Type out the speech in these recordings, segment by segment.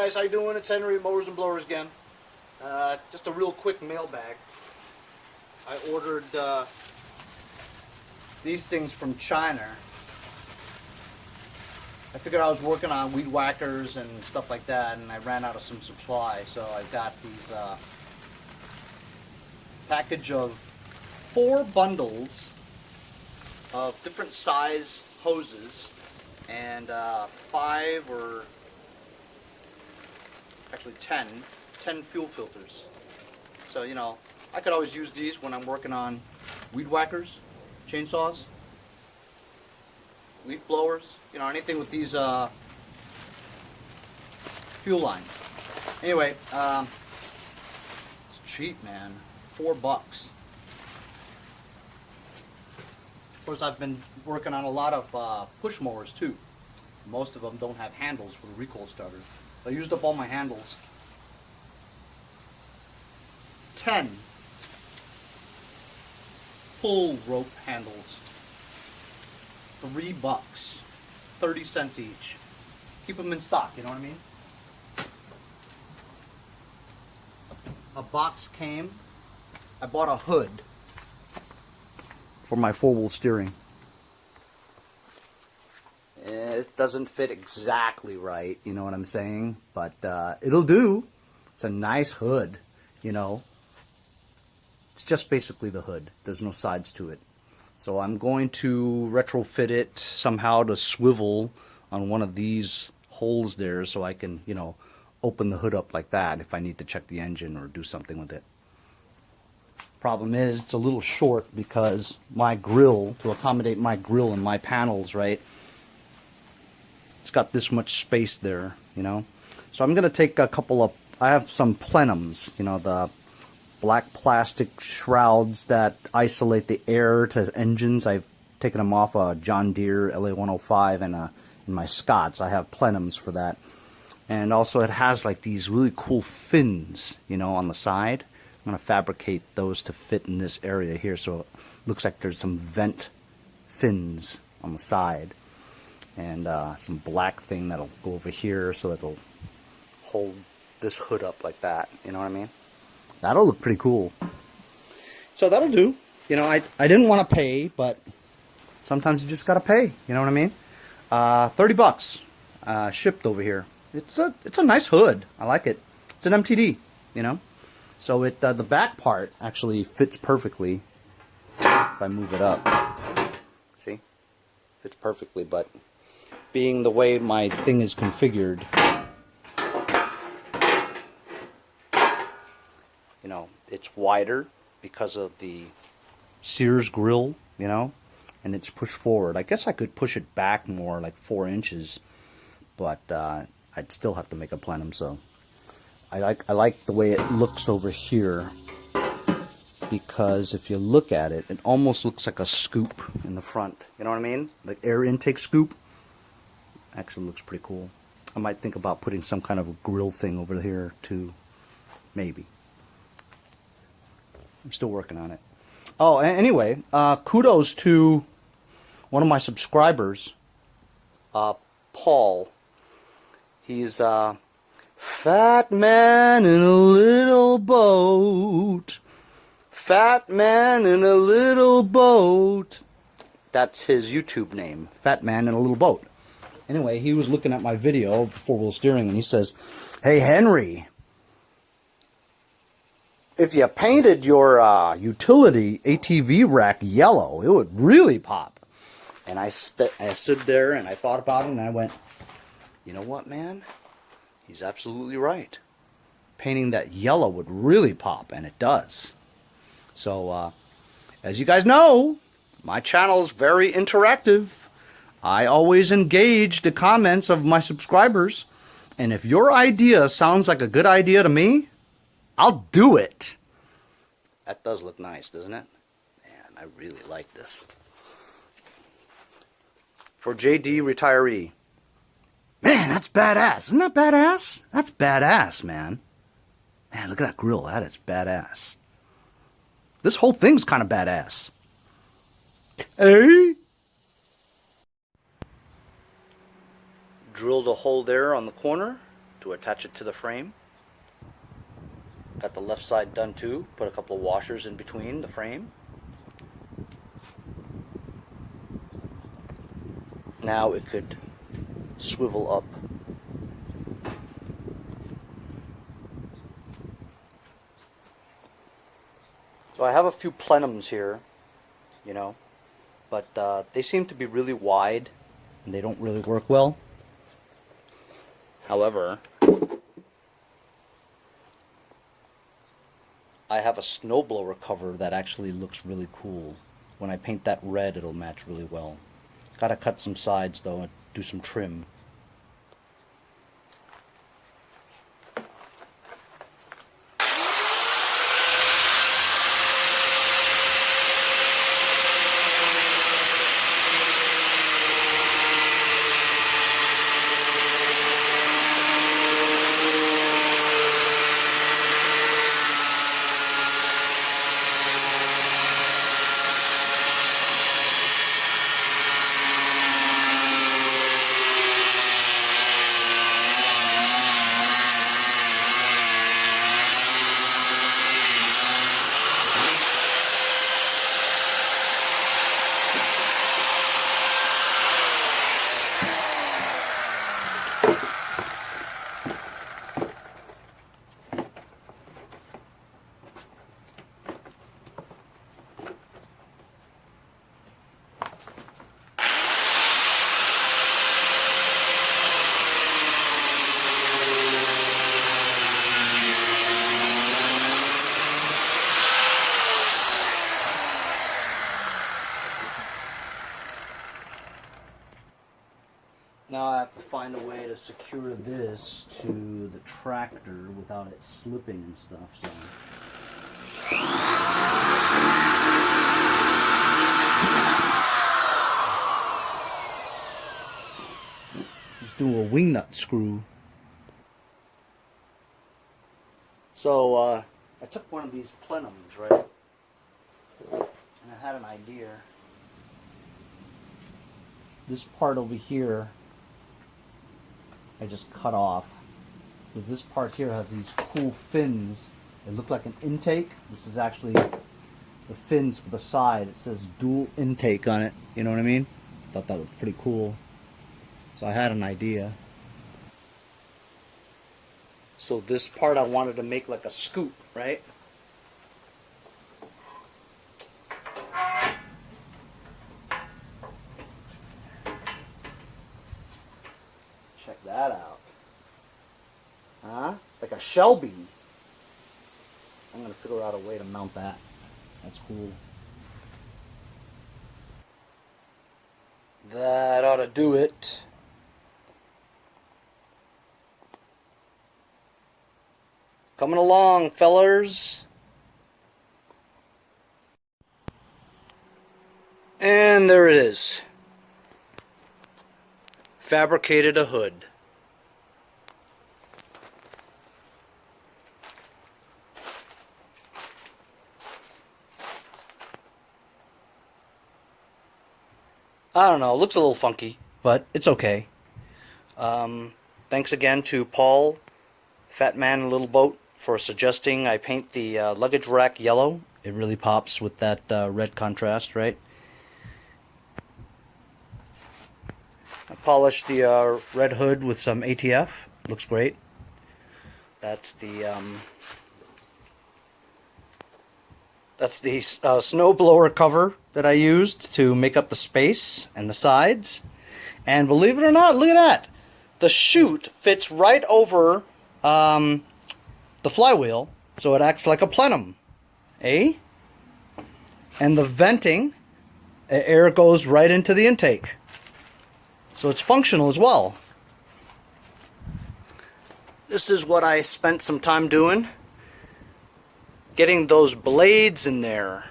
guys, how you doing? It's Henry at Mowers and Blowers again. Just a real quick mailbag. I ordered these things from China. I figured I was working on weed whackers and stuff like that, and I ran out of some supply, so I got these package of 4 bundles of different size hoses and 5 or actually 10 fuel filters. So, you know, I could always use these when I'm working on weed whackers, chainsaws, leaf blowers, you know, anything with these fuel lines. Anyway, it's cheap, man. $4. Of course, I've been working on a lot of push mowers too. Most of them don't have handles for the recoil starters. I used up all my handles. 10 pull rope handles. $3, 30 cents each. Keep them in stock, you know what I mean? A box came. I bought a hood for my 4-wheel steering. It doesn't fit exactly right, you know what I'm saying? But it'll do. It's a nice hood, you know. It's just basically the hood. There's no sides to it. So I'm going to retrofit it somehow to swivel on one of these holes there so I can, you know, open the hood up like that if I need to check the engine or do something with it. Problem is, it's a little short because my grill, to accommodate my grill and my panels, right, it's got this much space there, you know. So I'm going to take a couple of, I have some Plenums, you know, the black plastic shrouds that isolate the air to engines. I've taken them off a John Deere LA105 and in my Scots. I have Plenums for that. And also it has like these really cool fins, you know, on the side. I'm going to fabricate those to fit in this area here, so it looks like there's some vent fins on the side. And some black thing that'll go over here so it'll hold this hood up like that, you know what I mean? That'll look pretty cool. So that'll do. You know, I didn't want to pay, but sometimes you just gotta pay, you know what I mean? $30 shipped over here. It's a nice hood. I like it. It's an MTD, you know? So it the back part actually fits perfectly if I move it up. See? Fits perfectly, but being the way my thing is configured, you know, it's wider because of the Sears grill, you know, and it's pushed forward. I guess I could push it back more, like 4 inches, but I'd still have to make a plenum, so I like the way it looks over here, because if you look at it, it almost looks like a scoop in the front. You know what I mean? Like air intake scoop. Actually looks pretty cool. I might think about putting some kind of a grill thing over here too. Maybe. I'm still working on it. Oh, anyway, kudos to one of my subscribers, Paul. He's Fat Man in a Little Boat. Fat Man in a Little Boat. That's his YouTube name. Fat Man in a Little Boat. Anyway, he was looking at my video of 4-wheel steering and he says, "Hey Henry, if you painted your utility ATV rack yellow, it would really pop." And I stood there and I thought about it and I went, you know what, man? He's absolutely right. Painting that yellow would really pop, and it does. So, as you guys know, my channel is very interactive. I always engage the comments of my subscribers, and if your idea sounds like a good idea to me, I'll do it. That does look nice, doesn't it? Man, I really like this. For JD Retiree. Man, that's badass. Isn't that badass? That's badass, man. Man, look at that grill. That is badass. This whole thing's kind of badass. Hey? Drilled a hole there on the corner. to attach it to the frame. Got the left side done too. Put a couple of washers in between the frame. Now it could swivel up. So I have a few plenums here, you know, but they seem to be really wide and they don't really work well. However, I have a snowblower cover that actually looks really cool. When I paint that red, it'll match really well. Gotta cut some sides though and do some trim. Now I have to find a way to secure this to the tractor without it slipping and stuff. So just do a wing nut screw. So I took one of these plenums, right? And I had an idea. This part over here I just cut off, because this part here has these cool fins. They look like an intake. This is actually the fins for the side. It says dual intake on it. You know what I mean? Thought that looked pretty cool. So I had an idea. So this part I wanted to make like a scoop, right? Check that out. Huh? Like a Shelby. I'm going to figure out a way to mount that. That's cool. That ought to do it. Coming along, fellers. And there it is. Fabricated a hood. I don't know, it looks a little funky, but it's okay. Thanks again to Paul, Fat Man and Little Boat, for suggesting I paint the luggage rack yellow. It really pops with that red contrast, right? I polished the red hood with some ATF. Looks great. That's the snowblower cover that I used to make up the space and the sides. And believe it or not, look at that. The chute fits right over the flywheel, so it acts like a plenum. Eh? And the venting, air goes right into the intake. So it's functional as well. This is what I spent some time doing. Getting those blades in there.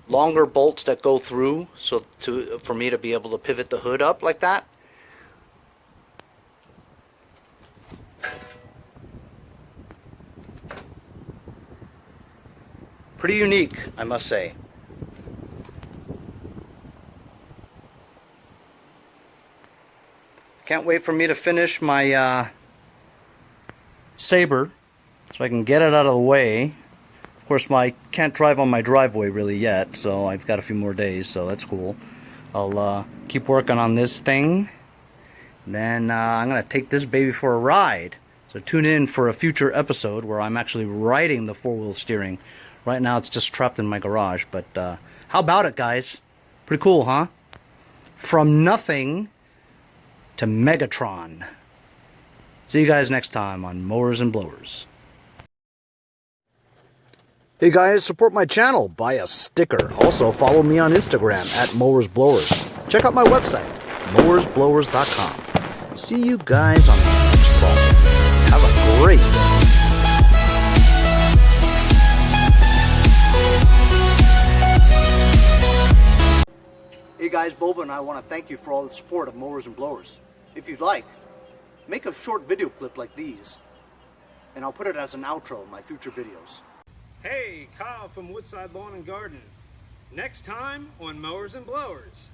Longer bolts that go through, so for me to be able to pivot the hood up like that. Pretty unique, I must say. Can't wait for me to finish my saber so I can get it out of the way. Of course, I can't drive on my driveway really yet, so I've got a few more days, so that's cool. I'll keep working on this thing. Then I'm going to take this baby for a ride. So tune in for a future episode where I'm actually riding the four-wheel steering. Right now it's just trapped in my garage, but how about it, guys? Pretty cool, huh? From nothing to Megatron. See you guys next time on Mowers and Blowers. Hey guys, support my channel. Buy a sticker. Also follow me on Instagram at Mowers Blowers. Check out my website, mowersblowers.com. See you guys on the next project. Have a great day. Hey guys, Boba and I want to thank you for all the support of Mowers and Blowers. If you'd like, make a short video clip like these, and I'll put it as an outro in my future videos. Hey, Kyle from Woodside Lawn and Garden. Next time on Mowers and Blowers.